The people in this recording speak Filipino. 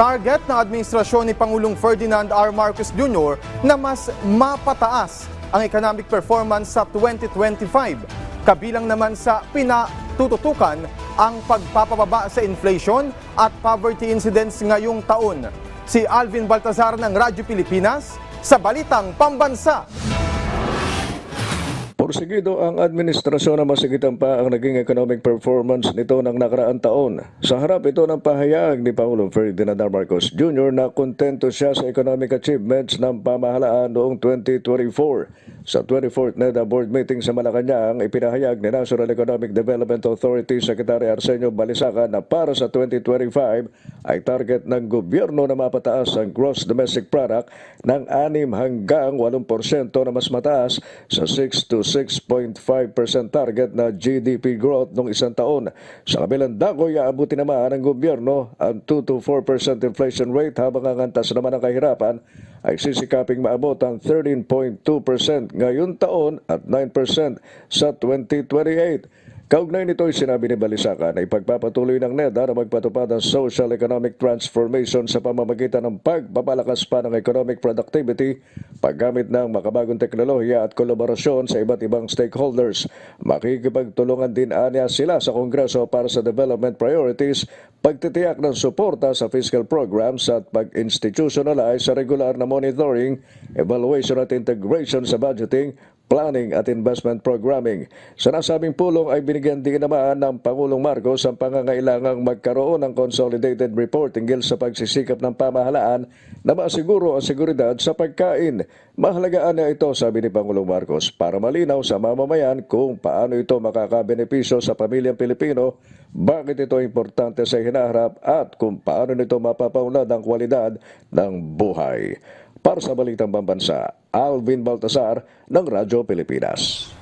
Target ng administrasyon ni Pangulong Ferdinand R. Marcos Jr. na mas mapataas ang economic performance sa 2025. Kabilang naman sa pinatututukan ang pagpapababa sa inflation at poverty incidence ngayong taon. Si Alvin Baltazar ng Radyo Pilipinas sa Balitang Pambansa. Porsigido ang administrasyon na masigitan pa ang naging economic performance nito ng nakaraang taon. Sa harap ito ng pahayag ni Pangulong Ferdinand R. Marcos Jr. na kontento siya sa economic achievements ng pamahalaan noong 2024. Sa 24th NEDA Board meeting sa Malacanang, ipinahayag ni National Economic Development Authority Secretary Arsenio Balisacan na para sa 2025 ay target ng gobyerno na mapataas ang gross domestic product ng 6 hanggang 8% na mas mataas sa 6 to 6.5% target na GDP growth noong isang taon. Sa kabilang dako, iaabuti naman ng gobyerno ang 2 to 4% inflation rate habang ang antas naman ng kahirapan ay sisikaping maabot ang 13.2% ngayon taon at 9% sa 2028. Kaugnay nito ay sinabi ni Balisacan na ipagpapatuloy ng NEDA na magpatupad ang social economic transformation sa pamamagitan ng pagpapalakas pa ng economic productivity, paggamit ng makabagong teknolohiya at kolaborasyon sa iba't ibang stakeholders. Makikipagtulungan din anya sila sa Kongreso para sa development priorities, pagtitiyak ng suporta sa fiscal programs at pag-institutionalize sa regular na monitoring, evaluation at integration sa budgeting, planning at investment programming. Sa nasabing pulong ay binigyan din naman ng Pangulong Marcos ang pangangailangang magkaroon ng consolidated report hinggil sa pagsisikap ng pamahalaan na masiguro ang seguridad sa pagkain. Mahalagaan na ito, sabi ni Pangulong Marcos, para malinaw sa mamamayan kung paano ito makakabenepisyo sa pamilyang Pilipino, bakit ito importante sa hinaharap at kung paano nito mapapaunlad ang kwalidad ng buhay. Para sa Balitang Pambansa, Alvin Baltazar ng Radyo Pilipinas.